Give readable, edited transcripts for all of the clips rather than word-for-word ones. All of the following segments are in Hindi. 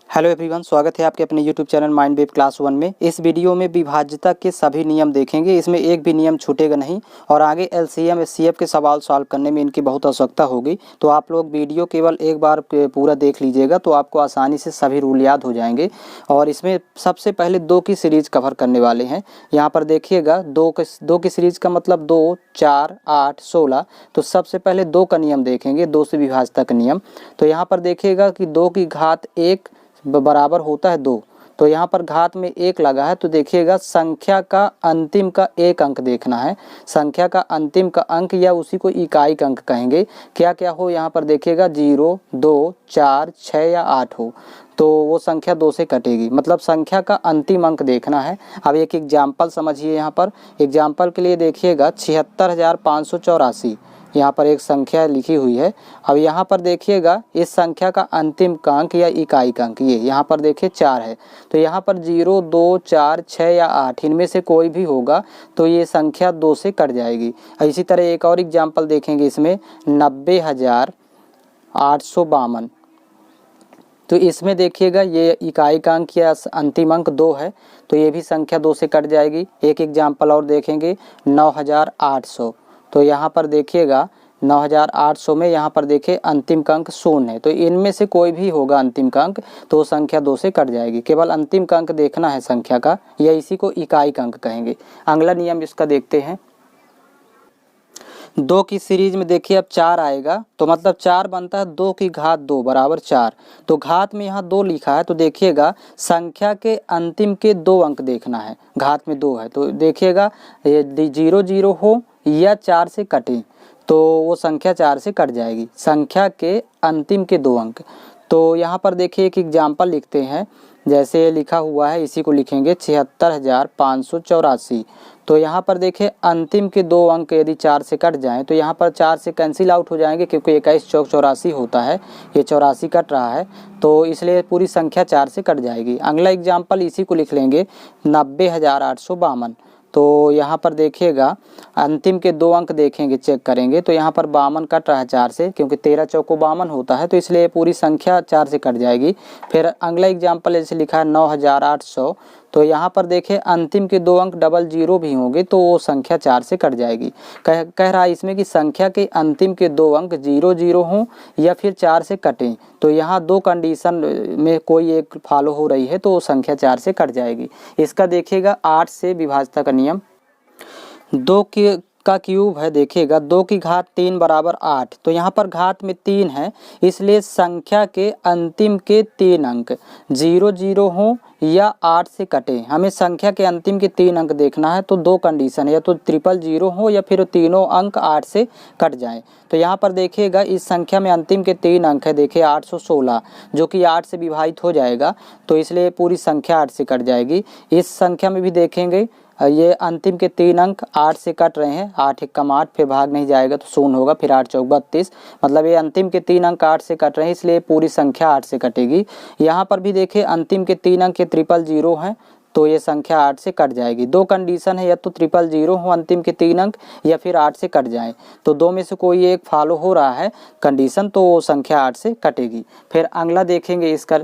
हेलो एवरीवन, स्वागत है आपके अपने YouTube channel mind wave class 1 में। इस वीडियो में विभाज्यता के सभी नियम देखेंगे, इसमें एक भी नियम छूटेगा नहीं और आगे एलसीएम एचसीएफ के सवाल सॉल्व करने में इनकी बहुत आवश्यकता होगी। तो आप लोग वीडियो केवल एक बार पूरा देख लीजिएगा तो आपको आसानी से सभी रूल याद हो जाएंगे। और इसमें सबसे पहले 2 की सीरीज कवर करने वाले हैं। यहाँ पर देखिएगा 2 की सीरीज का मतलब 2, 4, 8, 16। तो सबसे पहले 2 का नियम देखेंगे, 2 से विभाज्यता का नियम। तो यहाँ पर देखिएगा कि 2 की घात 1 बराबर होता है 2। तो यहाँ पर घात में 1 लगा है तो देखिएगा संख्या का अंतिम का एक अंक देखना है। संख्या का अंतिम का अंक या उसी को इकाई का अंक कहेंगे। क्या क्या हो यहाँ पर देखिएगा 0, 2, 4, 6 या 8 हो तो वो संख्या 2 से कटेगी, मतलब संख्या का अंतिम अंक देखना है। अब एक एग्जाम्पल समझिए। यहाँ पर एग्जाम्पल के लिए देखिएगा 76,584 यहाँ पर एक संख्या लिखी हुई है। अब यहाँ पर देखिएगा इस संख्या का अंतिम का अंक या इकाई का अंक ये यहाँ पर देखिए 4 है। तो यहाँ पर 0, 2, 4, 6 या 8 इनमें से कोई भी होगा तो ये संख्या 2 से कट जाएगी। इसी तरह एक और एग्जाम्पल देखेंगे इसमें 90,852। तो इसमें देखिएगा ये इकाई का अंक या अंतिम अंक 2 है तो ये भी संख्या 2 से कट जाएगी। एक एग्जाम्पल और देखेंगे 9,800। तो यहाँ पर देखिएगा 9,800 में यहाँ पर देखिए अंतिम का अंक 0 है तो इनमें से कोई भी होगा अंतिम का अंक तो संख्या 2 से कट जाएगी। केवल अंतिम का अंक देखना है संख्या का, या इसी को इकाई का अंक कहेंगे। अगला नियम इसका देखते हैं। 2 की सीरीज में देखिए अब 4 आएगा तो मतलब 4 बनता है 2 की घात 2 बराबर 4। तो घात में यहाँ 2 लिखा है तो देखिएगा संख्या के अंतिम के 2 अंक देखना है। घात में 2 है तो देखिएगा 0, 0 हो या 4 से कटे तो वो संख्या 4 से कट जाएगी। संख्या के अंतिम के 2 अंक। तो यहाँ पर देखिए एक एग्जाम्पल लिखते हैं, जैसे लिखा हुआ है इसी को लिखेंगे 76,584। तो यहाँ पर देखिए अंतिम के 2 अंक यदि 4 से कट जाएं तो यहाँ पर 4 से कैंसिल आउट हो जाएंगे क्योंकि 21 चौक 84 होता है, ये 84 कट रहा है तो इसलिए पूरी संख्या 4 से कट जाएगी। अगला एग्जाम्पल इसी को लिख लेंगे 90,852। तो यहाँ पर देखिएगा अंतिम के 2 अंक देखेंगे, चेक करेंगे तो यहाँ पर 52 कट रहा है 4 से, क्योंकि 13 चौको 52 होता है तो इसलिए पूरी संख्या 4 से कट जाएगी। फिर अगला एग्जाम्पल जैसे लिखा है 9,800। तो यहाँ पर देखिए अंतिम के 2 अंक 00 भी होंगे तो वो संख्या 4 से कट जाएगी। कह रहा है इसमें कि संख्या के अंतिम के 2 अंक 00 हों या फिर 4 से कटें। तो यहाँ 2 कंडीशन में कोई एक फॉलो हो रही है तो वो संख्या 4 से कट जाएगी। इसका देखिएगा 8 से विभाज्यता का नियम। 2 का क्यूब है, देखिएगा 2 की घात 3 बराबर 8। तो यहाँ पर घात में 3 है इसलिए संख्या के अंतिम के 3 अंक 0, 0 हो या 8 से कटे। हमें संख्या के अंतिम के 3 अंक देखना है तो 2 कंडीशन है, या तो 000 हो या फिर तीनों अंक 8 से कट जाएं। तो यहाँ पर देखिएगा इस संख्या में अंतिम के 3 अंक है, देखिए 816 जो कि 8 से विभाजित हो जाएगा तो इसलिए पूरी संख्या 8 से कट जाएगी। इस संख्या में भी देखेंगे ये अंतिम के 3 अंक 8 से कट रहे हैं, 8 एकम 8 फिर भाग नहीं जाएगा तो 0 होगा, फिर 8 चौक 32, मतलब ये अंतिम के 3 अंक 8 से कट रहे हैं इसलिए पूरी संख्या 8 से कटेगी। यहाँ पर भी देखिए अंतिम के 3 अंक 000 हैं तो ये संख्या 8 से कट जाएगी। 2 कंडीशन है, या तो 000 हो अंतिम के 3 अंक या फिर 8 से कट जाएं। तो 2 में से कोई एक फॉलो हो रहा है कंडीशन तो वो संख्या 8 से कटेगी। फिर अगला देखेंगे इसका।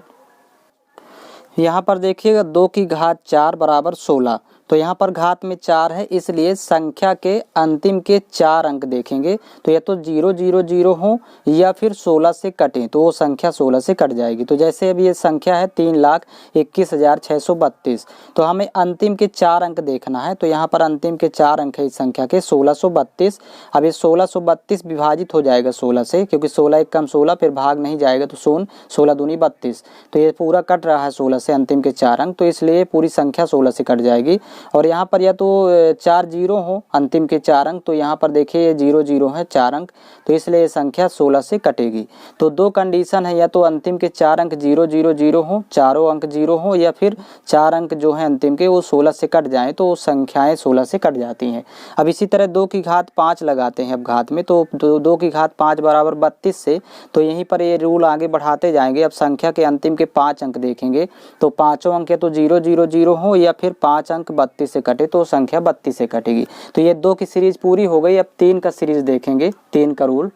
यहाँ पर देखिएगा 2 की घात 4 बराबर 16। तो यहाँ पर घात में 4 है इसलिए संख्या के अंतिम के 4 अंक देखेंगे तो या तो 0, 0, 0 हो या फिर 16 से कटें तो वो संख्या 16 से कट जाएगी। तो जैसे अभी ये संख्या है 3,21,632 तो हमें अंतिम के 4 अंक देखना है। तो यहाँ पर अंतिम के 4 अंक है इस संख्या के 1632। अब ये 1632 विभाजित हो जाएगा 16 से, क्योंकि 16 एकम 16 फिर भाग नहीं जाएगा तो 0, 16 दूनी 32। तो ये पूरा कट रहा है 16 से अंतिम के 4 अंक तो इसलिए पूरी संख्या 16 से कट जाएगी। और यहाँ पर या तो 4 0 हो अंतिम के 4 अंक तो यहाँ पर देखिए 0, 0 है 4 अंक तो इसलिए ये संख्या 16 से कटेगी। तो 2 कंडीशन है, या तो अंतिम के 4 अंक 0, 0, 0 हो, चारों अंक 0 हो या फिर 4 अंक जो है अंतिम के वो 16 से कट जाएं तो संख्याएं 16 से कट जाती हैं। अब इसी तरह 2 की घात 5 लगाते हैं अब घात में। तो 2 की घात 5 बराबर 32 से तो यहीं पर ये रूल आगे बढ़ाते जाएंगे। अब संख्या के अंतिम के 5 अंक देखेंगे तो पाँचों अंक या तो 0, 0, 0 हो या फिर 5 अंक 32 से कटे तो संख्या 32 से कटेगी। तो ये 2 की सीरीज पूरी हो गई। अब 3 का सीरीज देखेंगे, 3 का रूल।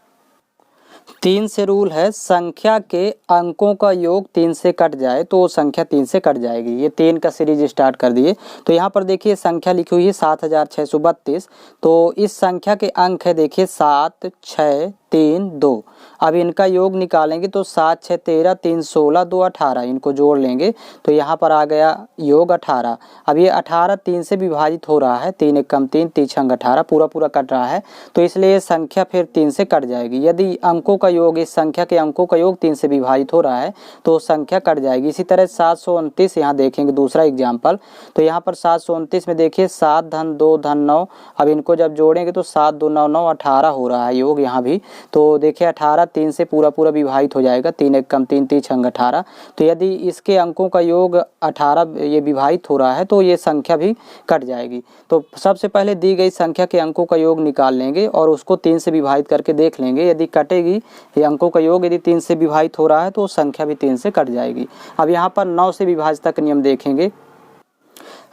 3 से रूल है, संख्या के अंकों का योग 3 से कट जाए तो वो संख्या 3 से कट जाएगी। ये 3 का सीरीज स्टार्ट कर दिए। तो यहाँ पर देखिए संख्या लिखी हुई है 7632। तो इस संख्या के अंक है देखिए 7, 6, 3, 2। अब इनका योग निकालेंगे तो 7, 6, 13, 3, 16, 2, 18। इनको जोड़ लेंगे तो यहाँ पर आ गया योग 18। अब ये 18 3 से विभाजित हो रहा है, 3 एकम 3, 3 छंग 18, पूरा पूरा कट रहा है। तो इसलिए ये संख्या फिर 3 से कट जाएगी। यदि अंकों का योग, इस संख्या के अंकों का योग 3 से विभाजित हो रहा है तो संख्या कट जाएगी। इसी तरह 729 यहाँ देखेंगे दूसरा एग्जाम्पल। तो यहाँ पर 729 में देखिए 7 धन 2 धन 9। अब इनको जब जोड़ेंगे तो 7 2 9 9 18 हो रहा है योग यहाँ भी। तो देखिए 18 3 से पूरा पूरा विभाजित हो जाएगा, 3 एकम 3, 3 छंग 18। तो यदि इसके अंकों का योग 18 ये विभाजित हो रहा है तो ये संख्या भी कट जाएगी। तो सबसे पहले दी गई संख्या के अंकों का योग निकाल लेंगे और उसको 3 से विभाजित करके देख लेंगे। यदि कटेगी, ये अंकों का योग यदि 3 से विभाजित हो रहा है तो संख्या भी 3 से कट जाएगी। अब यहाँ पर 9 से विभाजन का नियम देखेंगे।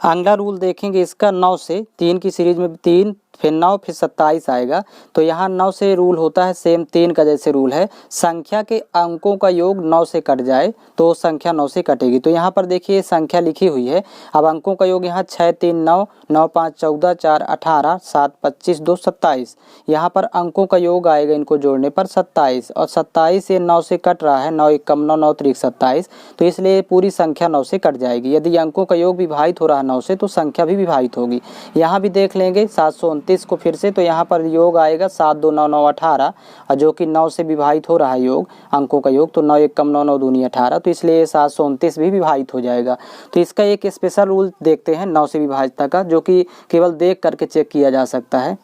अगला रूल देखेंगे इसका 9 से, 3 की सीरीज में 3 फिर 9 फिर 27 आएगा। तो यहाँ 9 से रूल होता है सेम 3 का जैसे रूल है, संख्या के अंकों का योग 9 से कट जाए तो संख्या 9 से कटेगी। तो यहाँ पर देखिए संख्या लिखी हुई है। अब अंकों का योग यहाँ 6 3 9, 9 5 14, 4 18, 7 25, 2 27। यहाँ पर अंकों का योग आएगा इनको जोड़ने पर 27, और 27 ये 9 से कट रहा है, 9 एकम 9, 9 त्रिक 27। तो इसलिए पूरी संख्या 9 से कट जाएगी। यदि अंकों का योग विभाजित हो रहा है 9 से तो संख्या भी विभाजित होगी। यहाँ भी देख लेंगे 729 को फिर से। तो यहाँ पर योग आएगा 7 2 9 9 18, और जो कि 9 से विभाजित हो रहा है योग, अंकों का योग। तो 9 एकम 9, 9 दूनी 18। तो इसलिए 729 भी विभाजित हो जाएगा। तो इसका एक स्पेशल रूल देखते हैं 9 से विभाजित का, जो कि केवल देख करके चेक किया जा सकता है।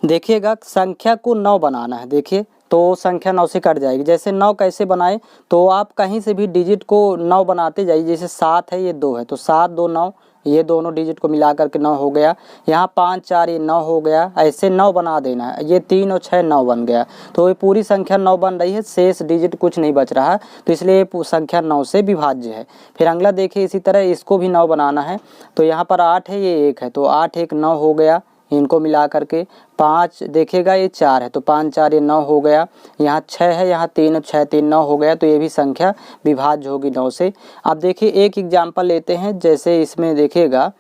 देखिएगा संख्या को 9 बनाना है, देखिए तो संख्या 9 से कट जाएगी। जैसे 9 कैसे बनाए, तो आप कहीं से भी डिजिट को 9 बनाते जाइए। जैसे 7 है, ये 2 है, तो 7 2 9, ये दोनों डिजिट को मिला करके 9 हो गया। यहाँ 5 4 ये 9 हो गया। ऐसे 9 बना देना है। ये 3 और 6 9 बन गया। तो ये पूरी संख्या 9 बन रही है, शेष डिजिट कुछ नहीं बच रहा। तो इसलिए संख्या 9 से विभाज्य है। फिर अगला देखिए इसी तरह इसको भी 9 बनाना है। तो यहाँ पर 8 है, ये 1 है, तो 8 1 9 हो गया। इनको मिला करके 5 देखिएगा, ये 4 है, तो 5 4 ये 9 हो गया। यहाँ 6 है, यहाँ 3 और 6 3 9 हो गया। तो ये भी संख्या विभाज्य होगी 9 से। अब देखिए एक एग्जाम्पल लेते हैं। जैसे इसमें देखिएगा,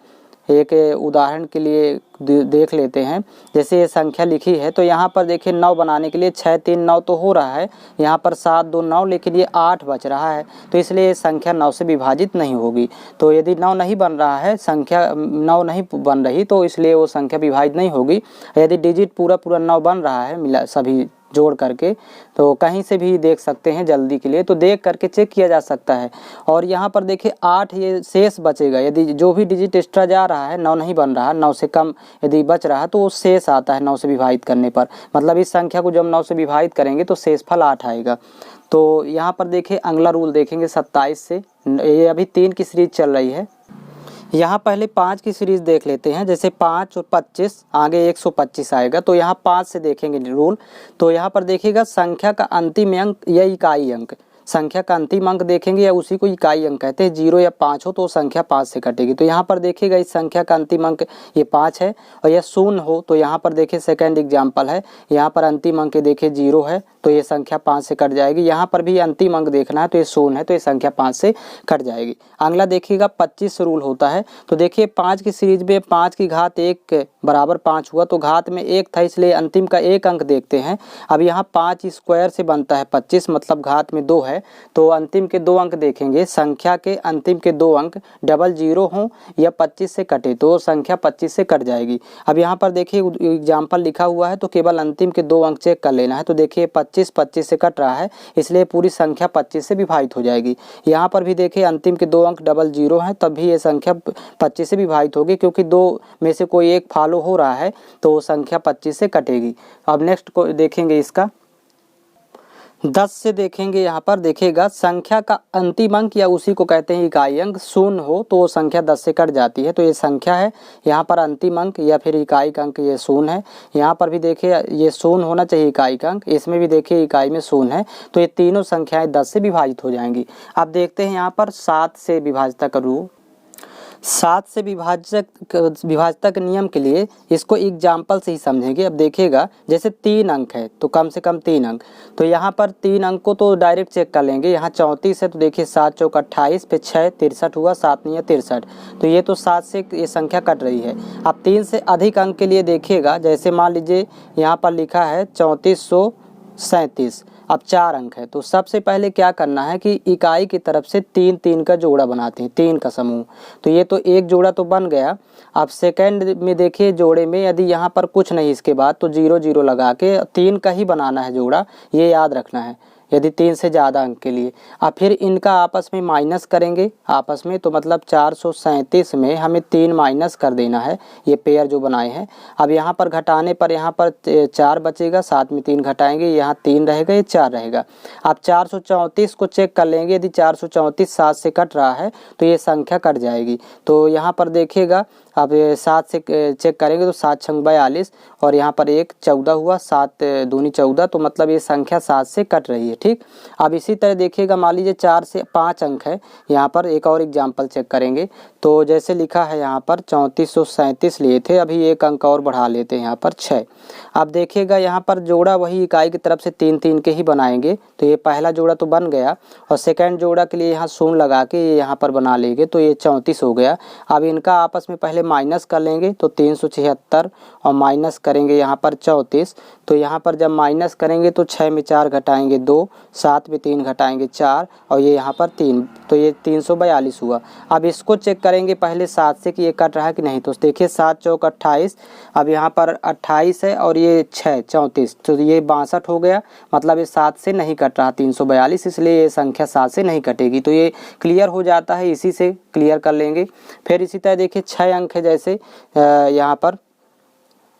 एक उदाहरण के लिए देख लेते हैं। जैसे ये संख्या लिखी है, तो यहाँ पर देखिए 9 बनाने के लिए 6 3 9 तो हो रहा है, यहाँ पर 7 2 9, लेकिन ये 8 बच रहा है। तो इसलिए ये संख्या 9 से विभाजित नहीं होगी। तो यदि 9 नहीं बन रहा है, संख्या 9 नहीं बन रही, तो इसलिए वो संख्या विभाजित नहीं होगी। यदि डिजिट पूरा पूरा 9 बन रहा है मिला सभी जोड़ करके, तो कहीं से भी देख सकते हैं जल्दी के लिए, तो देख करके चेक किया जा सकता है। और यहाँ पर देखिए 8 ये शेष बचेगा। यदि जो भी डिजिट एक्स्ट्रा जा रहा है, 9 नहीं बन रहा, 9 से कम यदि बच रहा है, तो वो शेष आता है 9 से विभाजित करने पर। मतलब इस संख्या को जब 9 से विभाजित करेंगे तो शेषफल 8 आएगा। तो यहाँ पर देखिए अगला रूल देखेंगे 27 से। ये अभी 3 की सीरीज चल रही है। यहाँ पहले 5 की सीरीज देख लेते हैं। जैसे 5 और 25, आगे 125 आएगा। तो यहाँ 5 से देखेंगे रूल। तो यहाँ पर देखिएगा संख्या का अंतिम अंक या इकाई अंक, संख्या का अंतिम अंक देखेंगे या उसी को इकाई अंक कहते हैं। 0 या 5 हो तो संख्या 5 से कटेगी। तो यहाँ पर देखिएगा इस संख्या का अंतिम अंक ये 5 है, और यह 0 हो तो यहाँ पर देखिए सेकंड एग्जाम्पल है, यहाँ पर अंतिम अंक देखिए 0 है, तो ये संख्या 5 से कट जाएगी। यहाँ पर भी अंतिम अंक देखना है, तो ये 0 है, तो ये संख्या 5 से कट जाएगी। अगला देखिएगा 25 रूल होता है। तो देखिए 5 की सीरीज में 5 की घात 1 बराबर 5 हुआ, तो घात में 1 था, इसलिए अंतिम का एक अंक देखते हैं। अब यहाँ 5 स्क्वायर से बनता है 25, मतलब घात में 2 है, तो अंतिम के 2 अंक देखेंगे। संख्या के अंतिम के 2 अंक डबल 0 हों या 25 से कटे तो संख्या 25 से कट जाएगी। अब यहाँ पर देखिए एग्जाम्पल लिखा हुआ है, तो केवल अंतिम के 2 अंक चेक कर लेना है। तो देखिए 25 25 से कट रहा है, इसलिए पूरी संख्या 25 से विभाजित हो जाएगी। यहाँ पर भी देखिए अंतिम के 2 अंक डबल 0 हैं, तब भी ये संख्या 25 से विभाजित होगी, क्योंकि 2 में से कोई एक फॉलो हो रहा है, तो वो संख्या 25 से कटेगी। अब नेक्स्ट को देखेंगे इसका 10 से देखेंगे। यहाँ पर देखिएगा संख्या का अंतिम अंक या उसी को कहते हैं इकाई अंक 0 हो तो वो संख्या 10 से कट जाती है। तो ये संख्या है, यहाँ पर अंतिम अंक या फिर इकाई का अंक ये 0 है। यहाँ पर भी देखिए ये 0 होना चाहिए इकाई का अंक, इसमें भी देखिए इकाई में 0 है। तो ये तीनों संख्याएं 10 से विभाजित हो जाएंगी। अब देखते हैं यहाँ पर 7 से विभाजित करूँ। 7 से विभाजक नियम के लिए इसको एग्जाम्पल से ही समझेंगे। अब देखिएगा जैसे 3 अंक है तो कम से कम 3 अंक, तो यहाँ पर 3 अंक को तो डायरेक्ट चेक कर लेंगे। यहाँ 34 है तो देखिए 7 चौक 28 पे 6 63 हुआ, 7 नहीं है 63, तो ये तो 7 से ये संख्या कट रही है। अब 3 से अधिक अंक के लिए देखिएगा, जैसे मान लीजिए यहाँ पर लिखा है 3437, अब 4 अंक है तो सबसे पहले क्या करना है कि इकाई की तरफ से 3 3 का जोड़ा बनाते हैं, 3 का समूह, तो ये तो एक जोड़ा तो बन गया। अब सेकंड में देखिए जोड़े में यदि यहाँ पर कुछ नहीं इसके बाद तो 0 0 लगा के 3 का ही बनाना है जोड़ा, ये याद रखना है यदि 3 से ज़्यादा अंक के लिए। अब फिर इनका आपस में माइनस करेंगे आपस में, तो मतलब 437 में हमें 3 माइनस कर देना है, ये पेयर जो बनाए हैं। अब यहाँ पर घटाने पर यहाँ पर 4 बचेगा, साथ में 3 घटाएंगे, यहाँ 3 रहेगा, ये 4 रहेगा। अब 434 को चेक कर लेंगे, यदि 434 7 से कट रहा है तो ये संख्या कट जाएगी। तो यहाँ पर देखिएगा अब 7 से चेक करेंगे तो 7 छंग 42 और यहाँ पर 1 14 हुआ, 7 दूनी 14, तो मतलब ये संख्या 7 से कट रही है। ठीक, अब इसी तरह देखिएगा मान लीजिए 4 से 5 अंक है, यहाँ पर एक और एग्जाम्पल चेक करेंगे। तो जैसे लिखा है यहाँ पर 3437 लिए थे, अभी एक अंक और बढ़ा लेते हैं यहाँ पर 6। अब देखिएगा यहाँ पर जोड़ा वही इकाई की तरफ से 3 3 के ही बनाएंगे, तो ये पहला जोड़ा तो बन गया और सेकंड जोड़ा के लिए यहाँ शून्य लगा के ये यहाँ पर बना लेंगे, तो ये 34 हो गया। अब इनका आपस में पहले माइनस कर लेंगे, तो 376 और माइनस करेंगे यहाँ पर 34, तो यहाँ पर जब माइनस करेंगे तो 6 में 4 घटाएंगे 2, 7 में 3 घटाएंगे 4 और ये यहाँ पर 3, तो ये 342 हुआ। अब इसको चेक करेंगे पहले 7 से कि ये कट रहा है कि नहीं, तो देखिए 7 चौक 28, अब यहाँ पर 28 है और ये 6 34, तो ये 62 हो गया, मतलब ये 7 से नहीं कट रहा 342, इसलिए ये संख्या 7 से नहीं कटेगी। तो ये क्लियर हो जाता है, इसी से क्लियर कर लेंगे। फिर इसी तरह देखिए 6 अंक है, जैसे यहाँ पर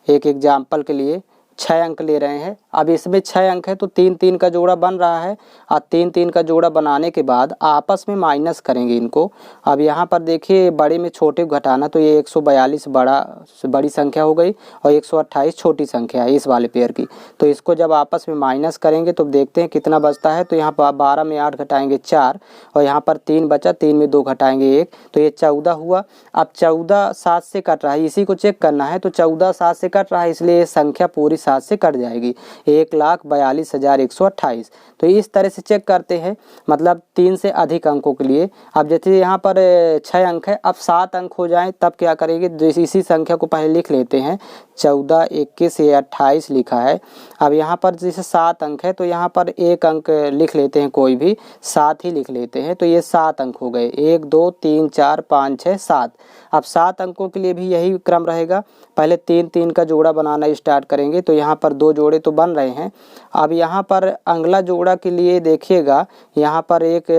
एक एग्जाम्पल के लिए 6 अंक ले रहे हैं। अब इसमें 6 अंक है तो 3 3 का जोड़ा बन रहा है और 3 3 का जोड़ा बनाने के बाद आपस में माइनस करेंगे इनको। अब यहाँ पर देखिए बड़े में छोटे को घटाना, तो ये 142 बड़ी संख्या हो गई और 128 छोटी संख्या है इस वाले पेयर की। तो इसको जब आपस में माइनस करेंगे तो देखते हैं कितना बचता है। तो यहाँ पर 12 में 8 घटाएंगे 4 और यहाँ पर 3 बचा, 3 में 2 घटाएंगे 1, तो ये 14 हुआ। अब 14 7 से कट रहा है, इसी को चेक करना है, तो 14 7 से कट रहा है, इसलिए ये संख्या पूरी 7 से कट जाएगी, 1,42,128। तो इस तरह से चेक करते हैं, मतलब 3 से अधिक अंकों के लिए। अब जैसे यहाँ पर 6 अंक है, अब 7 अंक हो जाएं तब क्या करेंगे, इसी संख्या को पहले लिख लेते हैं, 14 21 ये 28 लिखा है। अब यहाँ पर जैसे 7 अंक है तो यहाँ पर एक अंक लिख लेते हैं, कोई भी 7 ही लिख लेते हैं, तो ये 7 अंक हो गए, 1 2 3 4 5 6 7। अब 7 अंकों के लिए भी यही क्रम रहेगा, पहले 3 3 का जोड़ा बनाना स्टार्ट करेंगे, तो यहाँ पर 2 जोड़े तो बन रहे हैं। अब यहाँ पर अगला जोड़ा के लिए देखिएगा, यहाँ पर एक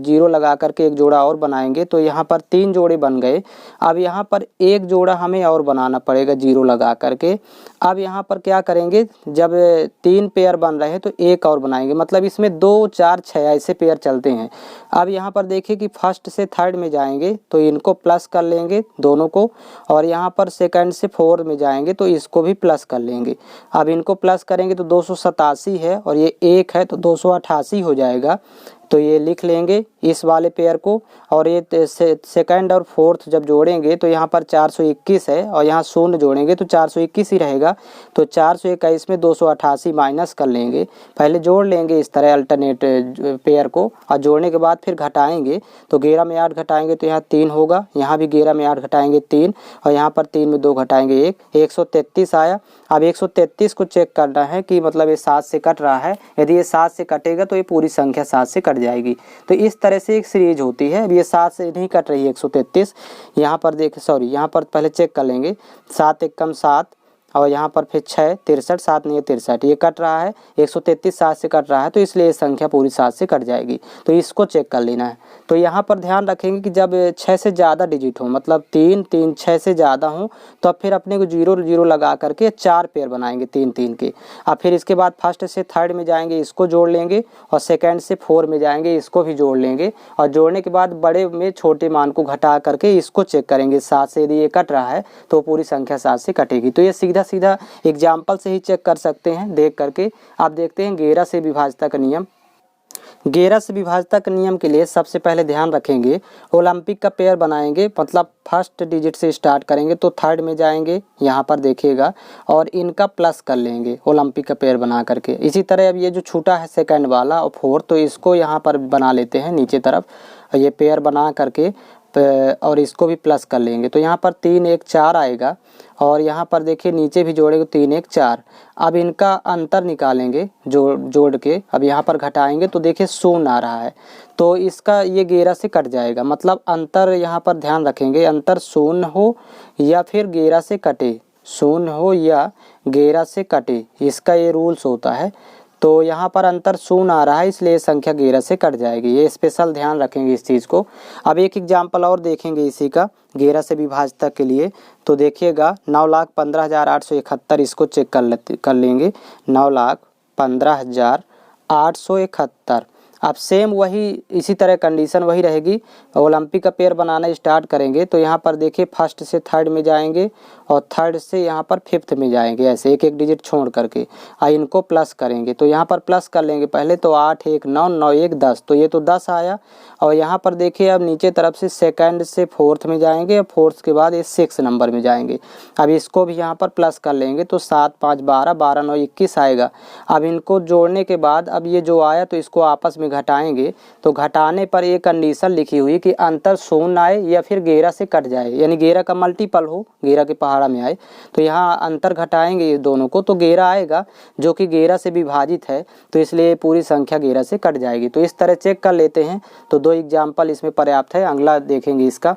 0 लगा करके एक जोड़ा और बनाएंगे, तो यहाँ पर 3 जोड़े बन गए। अब यहाँ पर एक जोड़ा हमें और बनाना पड़ेगा 0 लगा करके। अब यहाँ पर क्या करेंगे, जब 3 पेयर बन रहे हैं तो एक और बनाएंगे, मतलब इसमें 2 4 6 ऐसे पेयर चलते हैं। अब यहाँ पर देखिए कि फर्स्ट से थर्ड में जाएंगे तो इनको प्लस कर लेंगे दोनों को, और यहाँ पर सेकंड से फोर्थ में जाएंगे तो इसको भी प्लस कर लेंगे। अब इनको प्लस करेंगे तो 287 है और ये 1 है तो 288 हो जाएगा, तो ये लिख लेंगे इस वाले पेयर को। और ये सेकंड और फोर्थ जब जोड़ेंगे तो यहाँ पर 421 है और यहाँ शून्य जोड़ेंगे तो 421 ही रहेगा, तो 421 में 288 माइनस कर लेंगे, पहले जोड़ लेंगे इस तरह अल्टरनेट पेयर को, और जोड़ने के बाद फिर घटाएंगे, तो 11 में 8 घटाएंगे तो यहाँ 3 होगा, यहाँ भी 11 में 8 घटाएंगे 3 और यहाँ पर 3 में 2 घटाएंगे 1, 133 आया। अब 133 को चेक करना है कि मतलब ये 7 से कट रहा है, यदि ये 7 से कटेगा तो ये पूरी संख्या 7 से कट जाएगी। तो इस तरह से एक सीरीज होती है। अब ये 7 से नहीं कट रही है 133, यहाँ पर देख यहाँ पर पहले चेक कर लेंगे, 7 एकम 7 और यहाँ पर फिर 6 63, 7 नहीं है 63, ये कट रहा है, 133 7 से कट रहा है, तो इसलिए ये संख्या पूरी 7 से कट जाएगी, तो इसको चेक कर लेना है। तो यहाँ पर ध्यान रखेंगे कि जब 6 से ज़्यादा डिजिट हो, मतलब 3 3 6 से ज़्यादा हो, तो अब फिर अपने को 0 0 लगा करके 4 पेयर बनाएंगे 3 3 के। अब फिर इसके बाद फर्स्ट से थर्ड में जाएंगे, इसको जोड़ लेंगे, और सेकेंड से 4 में जाएंगे, इसको भी जोड़ लेंगे, और जोड़ने के बाद बड़े में छोटे मान को घटा करके इसको चेक करेंगे, 7 से यदि ये कट रहा है तो पूरी संख्या 7 से कटेगी। तो ये सीधा एग्जाम्पल से ही चेक कर सकते हैं देख करके। आप देखते हैं 11 से विभाज्यता का नियम, 11 से विभाज्यता के नियम के लिए सबसे पहले ध्यान रखेंगे, ओलंपिक का पेयर बनाएंगे, मतलब फर्स्ट डिजिट से स्टार्ट करेंगे तो थर्ड में जाएंगे, यहाँ पर देखिएगा, और इनका प्लस कर लेंगे ओलंपिक का पेयर बना करके। इसी तरह अब ये जो छूटा है सेकंड वाला और फोर्थ, तो इसको यहाँ पर बना लेते हैं नीचे तरफ, ये पेयर बना करके और इसको भी प्लस कर लेंगे। तो यहाँ पर 3 1 4 आएगा, और यहाँ पर देखिए नीचे भी जोड़ेंगे 3 1 4। अब इनका अंतर निकालेंगे जोड़ के, अब यहाँ पर घटाएंगे तो देखिए 0 आ रहा है, तो इसका ये 11 से कट जाएगा। मतलब अंतर यहाँ पर ध्यान रखेंगे, अंतर 0 हो या फिर 11 से कटे, 0 हो या 11 से कटे, इसका ये रूल्स होता है। तो यहाँ पर अंतर 0 आ रहा है, इसलिए संख्या 11 से कट जाएगी, ये स्पेशल ध्यान रखेंगे इस चीज़ को। अब एक एग्जाम्पल और देखेंगे इसी का 11 से विभाज्यता के लिए। तो देखिएगा 9,15,871, इसको चेक कर लेंगे, 9,15,871। अब सेम वही इसी तरह कंडीशन वही रहेगी, ओलंपिक का पेयर बनाना स्टार्ट करेंगे तो यहाँ पर देखिए फर्स्ट से थर्ड में जाएंगे और थर्ड से यहाँ पर फिफ्थ में जाएंगे, ऐसे एक एक डिजिट छोड़ करके इनको प्लस करेंगे। तो यहाँ पर प्लस कर लेंगे पहले, तो 8 1 9 9 1 10, तो ये तो 10 आया। और यहाँ पर देखिए अब नीचे तरफ से सेकंड से फोर्थ में जाएंगे और फोर्थ के बाद ये 6 नंबर में जाएंगे। अब इसको भी यहाँ पर प्लस कर लेंगे तो 7 5 12 12 9 21 आएगा। अब इनको जोड़ने के बाद अब ये जो आया तो इसको आपस में घटाएंगे, तो घटाने पर ये कंडीशन लिखी हुई कि अंतर 0 आए या फिर 11 से कट जाए, यानी 11 का मल्टीपल हो, 11 के पहाड़ा में आए। तो यहाँ अंतर घटाएंगे ये दोनों को तो 11 आएगा, जो कि 11 से विभाजित है, तो इसलिए पूरी संख्या 11 से कट जाएगी। तो इस तरह चेक कर लेते हैं, तो 2 एग्जाम्पल इसमें पर्याप्त है। अगला देखेंगे इसका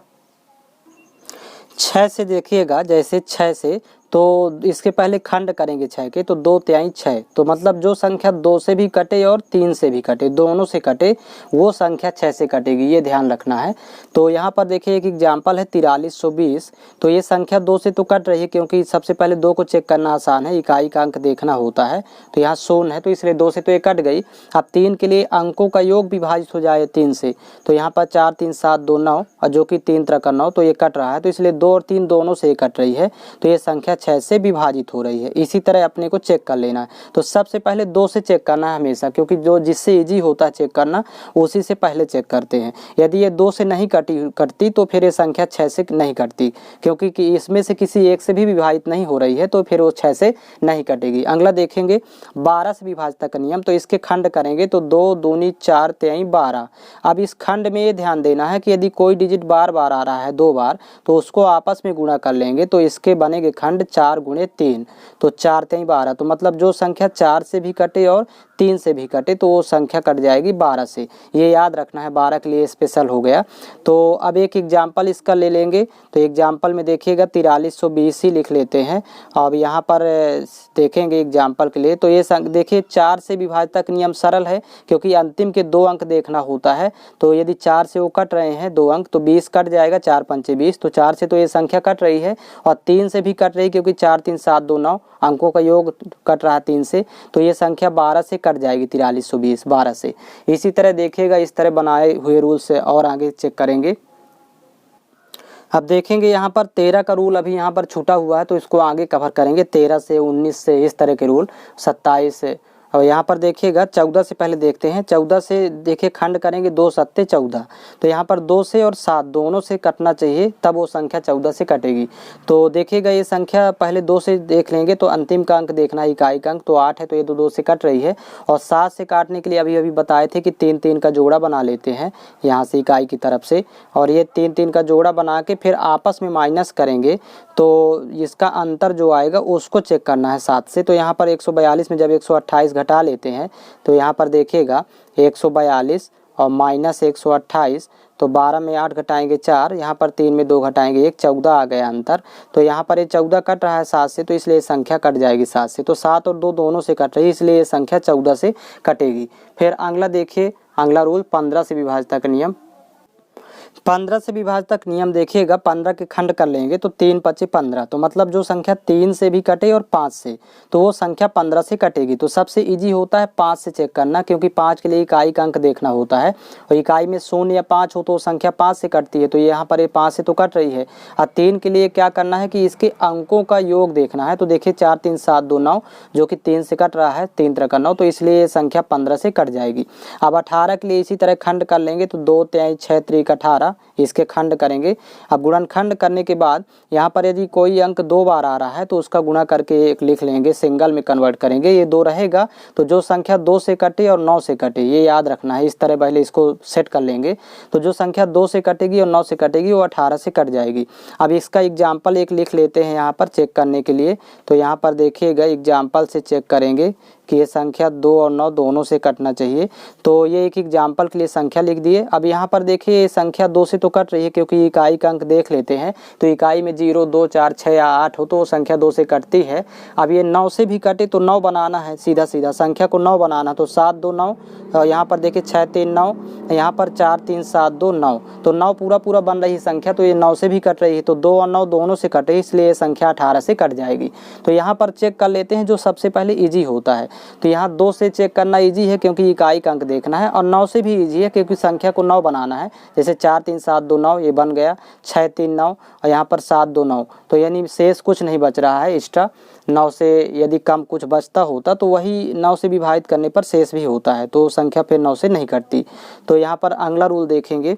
6 से, देखिएगा जैसे 6 से, तो इसके पहले खंड करेंगे 6 के, तो 2 तिहाई 6, तो मतलब जो संख्या 2 से भी कटे और 3 से भी कटे, दोनों से कटे, वो संख्या 6 से कटेगी, ये ध्यान रखना है। तो यहाँ पर देखिए एक एग्जाम्पल है 4320, तो ये संख्या 2 से तो कट रही है, क्योंकि सबसे पहले 2 को चेक करना आसान है, इकाई का अंक देखना होता है। तो यहाँ 0 है, तो इसलिए 2 से तो ये कट गई। अब 3 के लिए अंकों का योग विभाजित हो जाए 3 से, तो यहाँ पर 4 3 7 2 9, और जो कि 3 3 9, तो ये कट रहा है, तो इसलिए 2 और 3 दोनों से कट रही है, तो ये संख्या 6 से विभाजित हो रही है। इसी तरह अपने को चेक कर लेना है। तो सबसे पहले 2 से चेक करना है हमेशा, क्योंकि जो जिससे इजी होता है चेक करना उसी से पहले चेक करते हैं। यदि ये 2 से नहीं कटती तो फिर ये संख्या 6 से नहीं कटती, क्योंकि इसमें से किसी एक से भी विभाजित नहीं हो रही है, तो फिर वो 6 से नहीं कटेगी। अगला देखेंगे 12 से विभाज्यता का नियम, तो इसके खंड करेंगे तो 2 दूनी 4 तिहाई 12। अब इस खंड में ये ध्यान देना है कि यदि कोई डिजिट बार बार आ रहा है 2 बार, तो उसको आपस में गुणा कर लेंगे, तो इसके बनेंगे खंड 4 गुणे 3, तो 4 तिहाई 12। तो मतलब जो संख्या 4 से भी कटे और 3 से भी कटे तो वो संख्या कट जाएगी 12 से, ये याद रखना है, 12 के लिए स्पेशल हो गया। तो अब एक एग्जाम्पल इसका ले लेंगे, तो एग्जाम्पल में देखिएगा 4320 ही लिख लेते हैं। अब यहाँ पर देखेंगे एग्जाम्पल के लिए, तो ये देखिए 4 से विभाज्यता का नियम सरल है, क्योंकि अंतिम के 2 अंक देखना होता है। तो यदि 4 से वो कट रहे हैं 2 अंक, तो 20 कट जाएगा, 4 5 20, तो 4 से तो ये संख्या कट रही है, और 3 से भी कट रही, क्योंकि 4 3 7 2 9 अंकों का योग कट रहा है 3 से, तो ये संख्या 12 से कट जाएगी, 4320 12 से। इसी तरह देखिएगा, इस तरह बनाए हुए रूल से और आगे चेक करेंगे। अब देखेंगे यहाँ पर 13 का रूल अभी यहाँ पर छूटा हुआ है, तो इसको आगे कवर करेंगे, 13 से 19 से इस तरह के रूल, 27 से। और यहाँ पर देखिएगा 14 से पहले देखते हैं। 14 से देखिए खंड करेंगे 2 7 14, तो यहाँ पर 2 से और 7 दोनों से कटना चाहिए, तब वो संख्या 14 से कटेगी। तो देखिएगा ये संख्या पहले 2 से देख लेंगे, तो अंतिम का अंक देखना है, इकाई का अंक, तो 8 है, तो ये तो 2 से कट रही है। और 7 से काटने के लिए अभी बताए थे कि 3 3 का जोड़ा बना लेते हैं यहाँ से इकाई की तरफ से, और ये 3 3 का जोड़ा बना के फिर आपस में माइनस करेंगे, तो इसका अंतर जो आएगा उसको चेक करना है 7 से। तो यहाँ पर 142 में जब 128 घटा लेते हैं, तो यहाँ पर देखिएगा 142 और माइनस 128, तो 12 में 8 घटाएंगे 4, यहाँ पर 3 में 2 घटाएंगे 1, 14 आ गया अंतर। तो यहाँ पर ये 14 कट रहा है 7 से, तो इसलिए संख्या कट जाएगी 7 से। तो 7 और 2 दोनों से कट रही है, इसलिए ये संख्या 14 से कटेगी। फिर अगला देखिए, अगला रूल 15 से विभाज्यता का नियम। 15 से विभाजक नियम देखिएगा, 15 के खंड कर लेंगे तो 3 पचे 15, तो मतलब जो संख्या 3 से भी कटे और 5 से, तो वो संख्या 15 से कटेगी। तो सबसे इजी होता है 5 से चेक करना, क्योंकि 5 के लिए इकाई का अंक देखना होता है और इकाई में 0 या 5 हो तो संख्या 5 से कटती है, तो यहाँ पर ये 5 से तो कट रही है। और 3 के लिए क्या करना है कि इसके अंकों का योग देखना है। तो देखिए 4 3 7 2 9, जो कि 3 से कट रहा है, 3 3 9, तो इसलिए ये संख्या 15 से कट जाएगी। अब 18 के लिए इसी तरह खंड कर लेंगे, तो 2 3 6 3 18, इसके खंड करेंगे। अब गुणनखंड करने के बाद यहाँ पर यदि कोई अंक 2 बार आ रहा है तो उसका गुणा करके एक लिख लेंगे, सिंगल में कन्वर्ट करेंगे। ये 2 रहेगा, तो जो संख्या 2 से कटे और 9 से कटे, ये याद रखना है। इस तरह पहले इसको सेट कर लेंगे। तो जो संख्या 2 से कटेगी और 9 से कटेगी वो 18 से कट जाएगी। अब इसका एग्जाम्पल एक लिख लेते हैं यहाँ पर चेक करने के लिए। तो यहाँ पर देखिएगा एग्जाम्पल से चेक करेंगे कि ये संख्या 2 और 9 दोनों से कटना चाहिए। तो ये एक एग्जाम्पल के लिए संख्या लिख दिए। अब यहाँ पर देखिए ये संख्या 2 से तो कट रही है, क्योंकि इकाई का अंक देख लेते हैं। तो इकाई में 0 2 4 6 या 8 हो तो वो संख्या 2 से कटती है। अब ये 9 से भी कटे तो 9 बनाना है, सीधा सीधा संख्या को 9 बनाना। तो 7 2 9, यहाँ पर देखिए 6 3 9, यहाँ पर 4 3 7 2 9, तो 9 पूरा पूरा बन रही संख्या, तो ये 9 से भी कट रही है। तो 2 और 9 दोनों से कटे, इसलिए ये संख्या 18 से कट जाएगी। तो यहाँ पर चेक कर लेते हैं जो सबसे पहले ईजी होता है। तो यहाँ 2 से चेक करना इजी है क्योंकि इकाई का अंक देखना है, और 9 से भी इजी है क्योंकि संख्या को 9 बनाना है। जैसे 4 3 7 2 9 ये बन गया, 6 3 9 और यहाँ पर 7 2 9, तो यानी शेष कुछ नहीं बच रहा है एक्स्ट्रा। 9 से यदि कम कुछ बचता होता तो वही 9 से विभाजित करने पर शेष भी होता है, तो संख्या फिर 9 से नहीं कटती। तो यहाँ पर अगला रूल देखेंगे,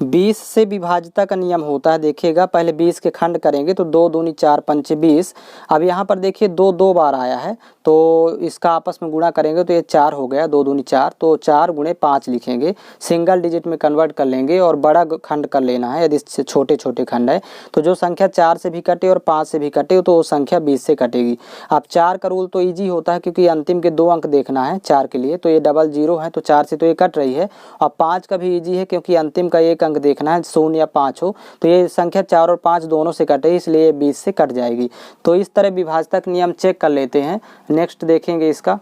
20 से विभाज्यता का नियम होता है। देखिएगा पहले 20 के खंड करेंगे तो 2 दूनी 4 पंचे 20। अब यहाँ पर देखिए 2 2 बार आया है, तो इसका आपस में गुणा करेंगे तो ये 4 हो गया, 2 दूनी 4, तो 4 गुणे 5 लिखेंगे, सिंगल डिजिट में कन्वर्ट कर लेंगे और बड़ा खंड कर लेना है। यदि छोटे छोटे खंड है तो जो संख्या 4 से भी कटे और 5 से भी कटे तो वो संख्या 20 से कटेगी। अब 4 का रूल तो ईजी होता है क्योंकि अंतिम के 2 अंक देखना है 4 के लिए, तो ये डबल 0 है तो 4 से तो ये कट रही है। और 5 का भी ईजी है क्योंकि अंतिम का 1 अंक देखना है, 0 या 5 हो, तो ये संख्या 4 और 5 दोनों से कटे, इसलिए 20 से कट जाएगी। तो इस तरह विभाजक नियम चेक कर लेते हैं। नेक्स्ट देखेंगे इसका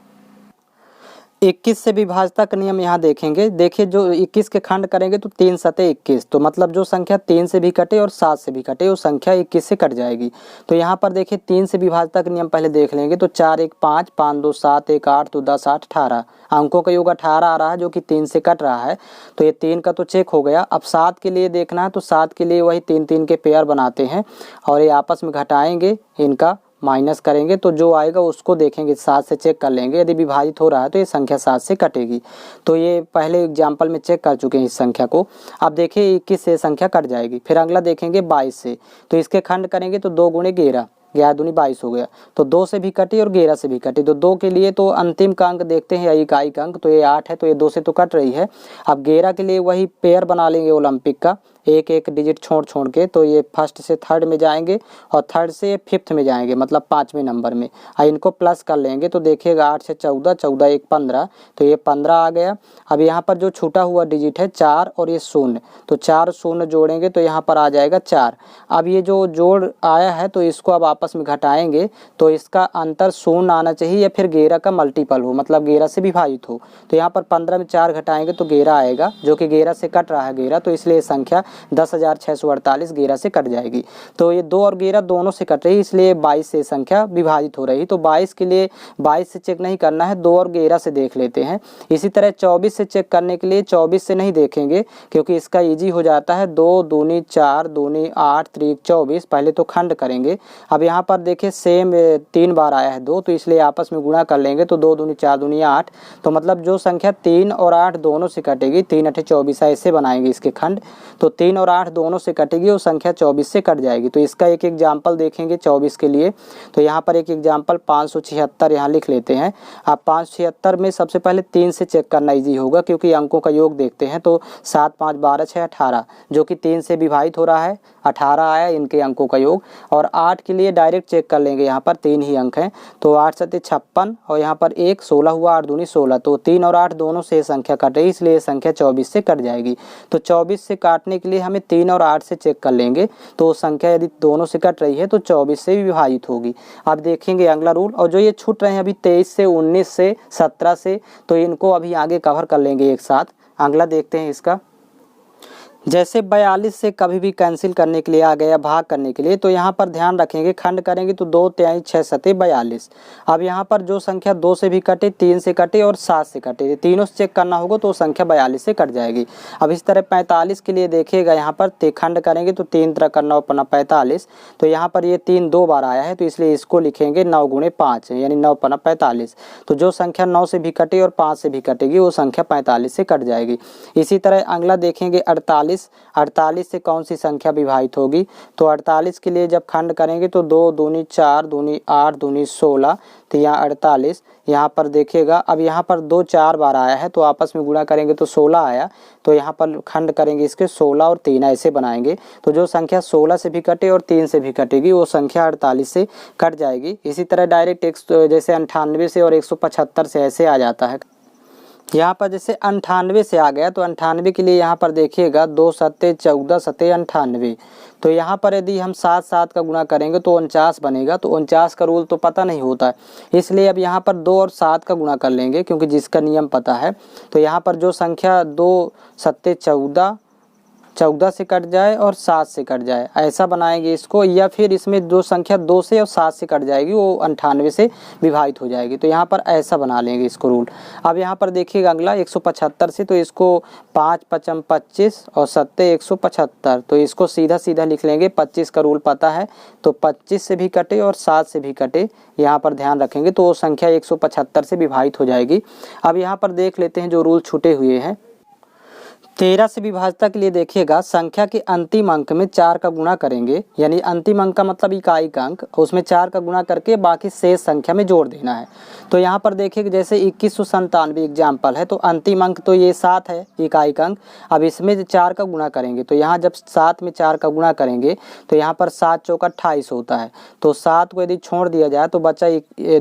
21 से विभाजता का नियम यहाँ देखेंगे। देखिए जो 21 के खंड करेंगे तो 3 सते 21, तो मतलब जो संख्या 3 से भी कटे और 7 से भी कटे वो संख्या 21 से कट जाएगी। तो यहाँ पर देखिए 3 से विभाजता का नियम पहले देख लेंगे। तो 4 1 5, 5 2 7, 1 8, तो 10 8 18, अंकों का योग 18 आ रहा है जो कि 3 से कट रहा है। तो ये 3 का तो चेक हो गया। अब 7 के लिए देखना है, तो 7 के लिए वही 3 3 के पेयर बनाते हैं और ये आपस में घटाएंगे, इनका माइनस करेंगे, तो जो आएगा उसको देखेंगे 7 से चेक कर लेंगे। यदि विभाजित हो रहा है तो ये संख्या 7 से कटेगी। तो ये पहले एग्जाम्पल में चेक कर चुके हैं इस संख्या को। अब देखिए 21 से संख्या कट जाएगी। फिर अगला देखेंगे 22 से, तो इसके खंड करेंगे तो 2 गुणे 11, 11 दूनी 22 हो गया। तो 2 से भी कटी और 11 से भी कटी, तो 2 के लिए तो अंतिम का अंक देखते हैं या इकाई का अंक, तो ये 8 है, तो ये 2 से तो कट रही है। अब 11 के लिए वही पेयर बना लेंगे ओलंपिक का, एक एक डिजिट छोड़ छोड़ के, तो ये फर्स्ट से थर्ड में जाएंगे और थर्ड से फिफ्थ में जाएंगे, मतलब 5वें नंबर में। इनको प्लस कर लेंगे तो देखिएगा 8 से 14, 14 1 15, तो ये 15 आ गया। अब यहाँ पर जो छूटा हुआ डिजिट है 4 और ये 0, तो 4 0 जोड़ेंगे तो यहाँ पर आ जाएगा 4। अब ये जो जोड़ आया है तो इसको अब आपस में घटाएंगे, तो इसका अंतर 0 आना चाहिए या फिर 11 का मल्टीपल हो, मतलब 11 से विभाजित हो। तो यहाँ पर 15 में 4 घटाएंगे तो 11 आएगा, जो कि 11 से कट रहा है 11, तो इसलिए संख्या 10,648 11 से कट जाएगी। तो ये 2 और 11 दोनों से कट रही, इसलिए 22 से संख्या विभाजित हो रही। तो 22 के लिए 22 से चेक नहीं करना है, 2 और 11 से देख लेते हैं। इसी तरह 24 से चेक करने के लिए 24 से नहीं देखेंगे क्योंकि इसका इजी हो जाता है। 2 दूनी 4, दूनी 8, त्रिक 24, पहले तो खंड करेंगे। अब यहाँ पर देखिए सेम 3 बार आया है 2, तो इसलिए आपस में गुणा कर लेंगे, तो 2 दूनी 4 दूनी 8, तो मतलब जो संख्या 3 और 8 दोनों से कटेगी, 3 8 24, ऐसे बनाएंगे इसके खंड, तो 3 और 8 दोनों से कटेगी, वो संख्या 24 से कट जाएगी। तो इसका एक एग्जाम्पल देखेंगे 24 के लिए। तो यहाँ पर एक एग्जाम्पल 576 यहाँ लिख लेते हैं। अब 576 में सबसे पहले 3 से चेक करना इजी होगा क्योंकि अंकों का योग देखते हैं। तो 7 5 12 6 18, जो कि 3 से विभाजित हो रहा है, 18 आया इनके अंकों का योग। और 8 के लिए डायरेक्ट चेक कर लेंगे, यहाँ पर 3 ही अंक हैं, तो 8 7 56 और यहाँ पर 1 16 हुआ, 8 दूनी 16, तो 3 और 8 दोनों से संख्या कट रही, इसलिए संख्या 24 से कट जाएगी। तो 24 से काटने के लिए हमें 3 और 8 से चेक कर लेंगे, तो संख्या यदि दोनों से कट रही है तो 24 से विभाजित होगी। अब देखेंगे अगला रूल, और जो ये छूट रहे हैं अभी 23 से 19 से 17 से, तो इनको अभी आगे कवर कर लेंगे एक साथ। अगला देखते हैं इसका जैसे 42 से कभी भी कैंसिल करने के लिए आ गया भाग करने के लिए, तो यहाँ पर ध्यान रखेंगे खंड करेंगे तो 2 तिहाई 6 सते 42। अब यहाँ पर जो संख्या 2 से भी कटे, 3 से कटे और 7 से कटे, तीनों से चेक करना होगा तो संख्या 42 से कट जाएगी। अब इस तरह 45 के लिए देखिएगा, यहाँ पर खंड करेंगे तो 3 तरह करना अपना 45, तो यहाँ पर ये 3 2 बार आया है तो इसलिए इसको लिखेंगे 9 गुणे 5 यानी 9 पना 45। तो जो संख्या 9 से भी कटे और 5 से भी कटेगी वो संख्या 45 से कट जाएगी। इसी तरह अगला देखेंगे 48 से कौन सी संख्या विभाजित होगी, तो 48 के लिए जब खंड करेंगे तो 2 दूनी 4 दूनी 8 दूनी 16, तो यहाँ 48 यहाँ पर देखिएगा। अब यहाँ पर 2 4 बार आया है तो आपस में गुणा करेंगे तो 16 आया, तो यहाँ पर खंड करेंगे इसके 16 और 3 ऐसे बनाएंगे, तो जो संख्या 16 से भी कटे और 3 से भी कटेगी वो संख्या 48 से कट जाएगी। इसी तरह डायरेक्ट जैसे 98 से और 175 से ऐसे आ जाता है। यहाँ पर जैसे 98 से आ गया तो 98 के लिए यहाँ पर देखिएगा 2 सत्ते 14 सत्ते 98, तो यहाँ पर यदि हम 7 7 का गुणा करेंगे तो 49 बनेगा। तो 49 का रूल तो पता नहीं होता है, इसलिए अब यहाँ पर 2 और 7 का गुणा कर लेंगे क्योंकि जिसका नियम पता है। तो यहाँ पर जो संख्या 2 सत्ते 14 से कट जाए और 7 से कट जाए ऐसा बनाएंगे इसको, या फिर इसमें जो संख्या 2 से और 7 से कट जाएगी वो 98 से विभाजित हो जाएगी, तो यहाँ पर ऐसा बना लेंगे इसको रूल। अब यहाँ पर देखिएगा अगला 175 से, तो इसको 5 पचम 25 और सत्ते 175, तो इसको सीधा सीधा लिख लेंगे। 25 का रूल पता है तो 25 से भी कटे और 7 से भी कटे, यहाँ पर ध्यान रखेंगे तो वो संख्या 175 से विभाजित हो जाएगी। अब यहाँ पर देख लेते हैं जो रूल छूटे हुए हैं। 13 से विभाज्यता के लिए देखिएगा संख्या के अंतिम अंक में 4 का गुणा करेंगे, यानी अंतिम अंक का मतलब इकाई का अंक, उसमें 4 का गुणा करके बाकी शेष संख्या में जोड़ देना है। तो यहाँ पर देखिए जैसे 2197 एग्जाम्पल है तो अंतिम अंक तो ये 7 है इकाई का अंक। अब इसमें 4 का गुणा करेंगे तो यहाँ जब 7 में 4 का गुणा करेंगे तो यहाँ पर 7 चौका 28 होता है, तो 7 को यदि छोड़ दिया जाए तो बचा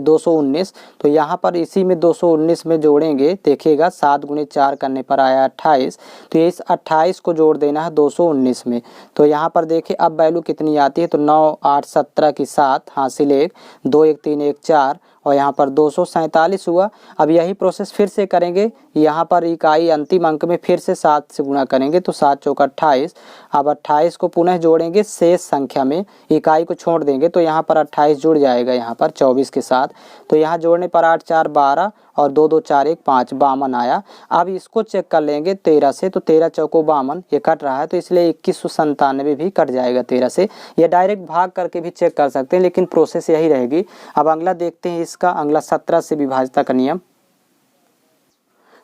219, तो यहाँ पर इसी में 219 में जोड़ेंगे। देखिएगा 7 गुणे 4 करने पर आया 28, तो इस 28 को जोड़ देना है 219 में। तो यहाँ पर देखिए अब वैल्यू कितनी आती है, तो 9 8 17 की 7 हासिल 1 2 1 3 1 4 और यहाँ पर 247 हुआ। अब यही प्रोसेस फिर से करेंगे, यहाँ पर इकाई अंतिम अंक में फिर से 7 से गुणा करेंगे तो 7 चौका 28। अब 28 को पुनः जोड़ेंगे शेष संख्या में, इकाई को छोड़ देंगे तो यहाँ पर 28 जुड़ जाएगा यहाँ पर 24 के साथ, तो यहाँ जोड़ने पर 8 4 12 और 2 2 4 1 5 52 आया। अब इसको चेक कर लेंगे 13 से, तो 13 चौको 52 ये कट रहा है तो इसलिए 2197 भी कट जाएगा 13 से। ये डायरेक्ट भाग करके भी चेक कर सकते हैं लेकिन प्रोसेस यही रहेगी। अब अगला देखते हैं इसका अगला 17 से विभाज्यता का नियम।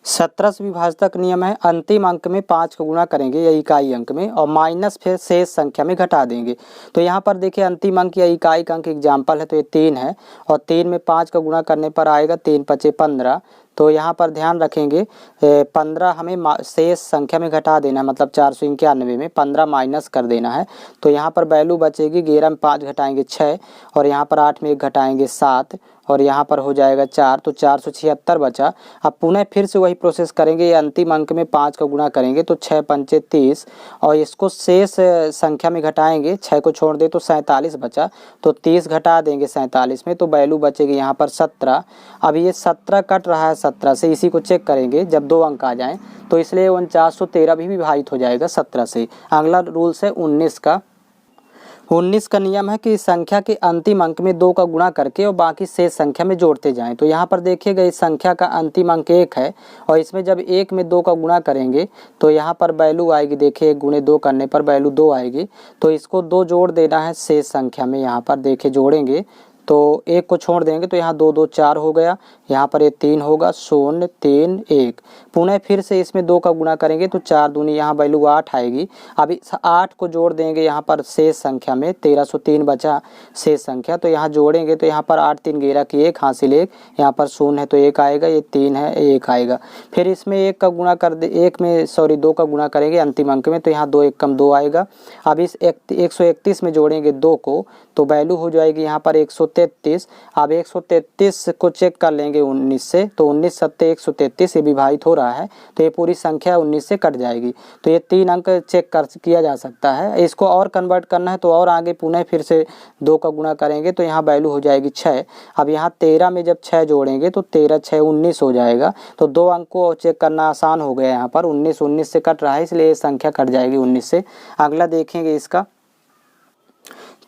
17 से विभाज्यता का नियम है अंतिम अंक में 5 का गुणा करेंगे या इकाई अंक में और माइनस फिर शेष संख्या में घटा देंगे। तो यहाँ पर देखिए अंतिम अंक या इकाई का अंक एग्जाम्पल है तो ये 3 है और 3 में 5 का गुणा करने पर आएगा 3 5 15। तो यहाँ पर ध्यान रखेंगे 15 हमें शेष संख्या में घटा देना है, मतलब 491 में 15 माइनस कर देना है। तो यहाँ पर वैल्यू बचेगी 11 में 5 घटाएंगे 6 और यहाँ पर 8 में 1 घटाएंगे 7 और यहाँ पर हो जाएगा 4, तो 476 बचा। अब पुनः फिर से वही प्रोसेस करेंगे, अंतिम अंक में 5 का गुणा करेंगे तो 6 पंचे 30 और इसको शेष संख्या में घटाएंगे, 6 को छोड़ दे तो 47 बचा, तो 30 घटा देंगे 47 में तो वैल्यू बचेगी यहाँ पर 17। अब ये 17 कट रहा है 17 से, इसी को चेक करेंगे जब 2 अंक आ जाएँ तो इसलिए 4913 भी विभाजित हो जाएगा 17 से। अगला रूल है 19 का। 19 का नियम है कि संख्या के अंतिम अंक में 2 का गुणा करके और बाकी शेष संख्या में जोड़ते जाएं। तो यहाँ पर देखिएगा इस संख्या का अंतिम अंक 1 है और इसमें जब 1 में 2 का गुणा करेंगे तो यहाँ पर वैल्यू आएगी, देखिए 1 गुणे 2 करने पर वैल्यू 2 आएगी, तो इसको 2 जोड़ देना है शेष संख्या में। यहाँ पर देखिए जोड़ेंगे तो 1 को छोड़ देंगे तो यहाँ 2 2 4 हो गया, यहाँ पर ये 3 होगा 0 3 1। पुनः फिर से इसमें 2 का गुणा करेंगे तो 4 दूनी यहाँ वैल्यू 8 आएगी। अब इस 8 को जोड़ देंगे यहाँ पर शेष संख्या में, 1303 बचा शेष संख्या, तो यहाँ जोड़ेंगे तो यहाँ पर 8 3 11 की 1 हासिल 1, यहाँ पर 0 है तो 1 आएगा, ये 3 है 1 आएगा। फिर इसमें 1 का गुणा कर दे, 2 का गुणा करेंगे अंतिम अंक में तो यहाँ 2 1 कम 2 आएगा। अब इस 131 में जोड़ेंगे 2 को तो वैल्यू हो जाएगी यहाँ पर 103 133। अब 133 को चेक कर लेंगे 19 से, तो 19 सत्ते 133 ये विभाजित हो रहा है, तो ये पूरी संख्या 19 से कट जाएगी। तो ये 3 अंक चेक किया जा सकता है। इसको और कन्वर्ट करना है तो और आगे पुनः फिर से 2 का गुणा करेंगे तो यहाँ वैल्यू हो जाएगी 6। अब यहाँ 13 में जब 6 जोड़ेंगे तो 13 6 19 हो जाएगा। तो 2 अंक को चेक करना आसान हो गया। यहाँ पर 19 से कट रहा है, इसलिए ये संख्या कट जाएगी 19 से। अगला देखेंगे इसका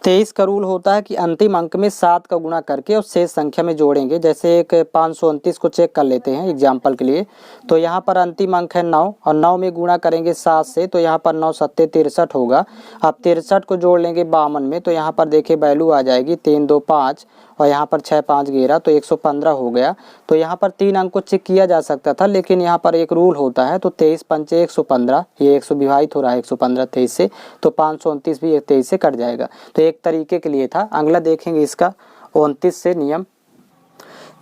23 का रूल होता है कि अंतिम अंक में 7 का गुणा करके और शेष संख्या में जोड़ेंगे। जैसे एक 529 को चेक कर लेते हैं एग्जाम्पल के लिए। तो यहाँ पर अंतिम अंक है 9 और 9 में गुणा करेंगे 7 से, तो यहाँ पर 9 सत्ते 63 होगा। अब 63 को जोड़ लेंगे 52 में, तो यहाँ पर देखिए वैल्यू आ जाएगी 3 2 5 और यहाँ पर 6 5 11, तो 115 हो गया। तो यहाँ पर 3 अंक को चेक किया जा सकता था, लेकिन यहाँ पर एक रूल होता है। तो 23 पंचे 115, ये 100 विभाजित हो रहा है 115 23 से, तो 529 भी 23 से कट जाएगा। तो एक तरीके के लिए था। अगला देखेंगे इसका 29 से नियम।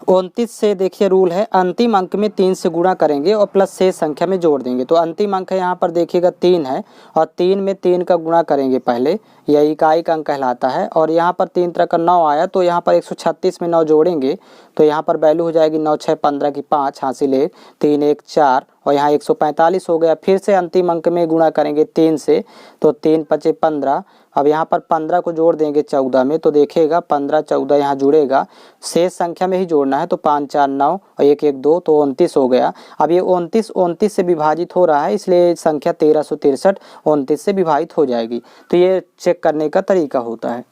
29 से देखिए रूल है, अंतिम अंक में 3 से गुणा करेंगे और प्लस शेष संख्या में जोड़ देंगे। तो अंतिम अंक है यहाँ पर देखिएगा 3 है और 3 में 3 का गुणा करेंगे पहले, यह इकाई का अंक कहलाता है। और यहाँ पर 3 तरह का 9 आया, तो यहाँ पर 136 में 9 जोड़ेंगे तो यहाँ पर वैल्यू हो जाएगी 9 6 15 की 5 हासिल 1 3 1 4 और यहाँ 145 हो गया। फिर से अंतिम अंक में गुणा करेंगे 3 से, तो 3 5 15। अब यहाँ पर 15 को जोड़ देंगे 14 में, तो देखिएगा 15 14 यहाँ जुड़ेगा, शेष संख्या में ही जोड़ना है। तो 5 4 9 और 1 1 2, तो 29 हो गया। अब ये 29 से विभाजित हो रहा है, इसलिए संख्या 1363 29 से विभाजित हो जाएगी। तो ये चेक करने का तरीका होता है।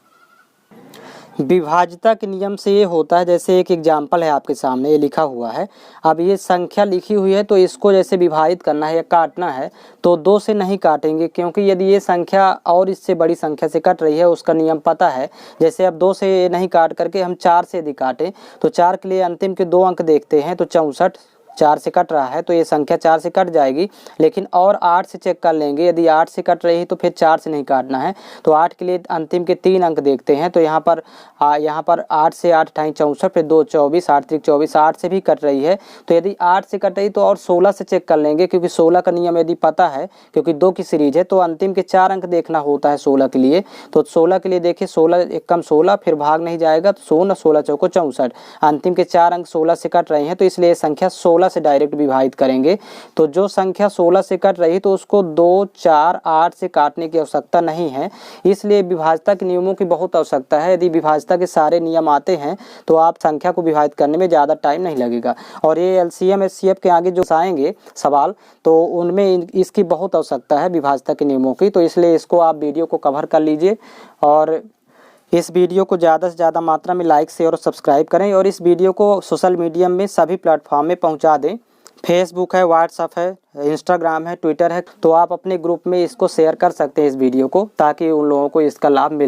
विभाज्यता के नियम से ये होता है, जैसे एक एग्जाम्पल है आपके सामने, ये लिखा हुआ है। अब ये संख्या लिखी हुई है, तो इसको जैसे विभाजित करना है या काटना है तो 2 से नहीं काटेंगे, क्योंकि यदि ये संख्या और इससे बड़ी संख्या से कट रही है, उसका नियम पता है। जैसे अब 2 से नहीं काट करके हम 4 से यदि काटें, तो 4 के लिए अंतिम के 2 अंक देखते हैं, तो 64 4 से कट रहा है, तो ये संख्या 4 से कट जाएगी। लेकिन और 8 से चेक कर लेंगे, यदि 8 से कट रही है तो फिर 4 से नहीं काटना है। तो 8 के लिए अंतिम के 3 अंक देखते हैं, तो यहाँ पर 8 से 8 ठाई 64, फिर 2 24 8 3 24, 8 से भी कट रही है। तो यदि 8 से कट रही तो और 16 से चेक कर लेंगे, क्योंकि 16 का नियम यदि पता है, क्योंकि 2 की सीरीज है, तो अंतिम के 4 अंक देखना होता है 16 के लिए। तो 16 के लिए देखिए 16 1 कम 16, फिर भाग नहीं जाएगा, तो 16 चौको 64, अंतिम के 4 अंक 16 से कट रहे हैं, तो इसलिए संख्या 16 से डायरेक्ट विभाजित करेंगे। तो जो संख्या 16 से कट रही तो उसको 2 4 8 से काटने की आवश्यकता नहीं है, इसलिए विभाज्यता के नियमों की बहुत आवश्यकता है। यदि विभाज्यता के सारे नियम आते हैं तो आप संख्या को विभाजित करने में ज़्यादा टाइम नहीं लगेगा। और ये LCM HCF के आगे जो आएंगे सवाल, तो उनमें इसकी बहुत आवश्यकता है विभाज्यता के नियमों की। तो इसलिए इसको आप वीडियो को कवर कर लीजिए और इस वीडियो को ज़्यादा से ज़्यादा मात्रा में लाइक शेयर और सब्सक्राइब करें, और इस वीडियो को सोशल मीडिया में सभी प्लेटफॉर्म में पहुंचा दें। फेसबुक है, व्हाट्सएप है, इंस्टाग्राम है, ट्विटर है, तो आप अपने ग्रुप में इसको शेयर कर सकते हैं इस वीडियो को, ताकि उन लोगों को इसका लाभ मिल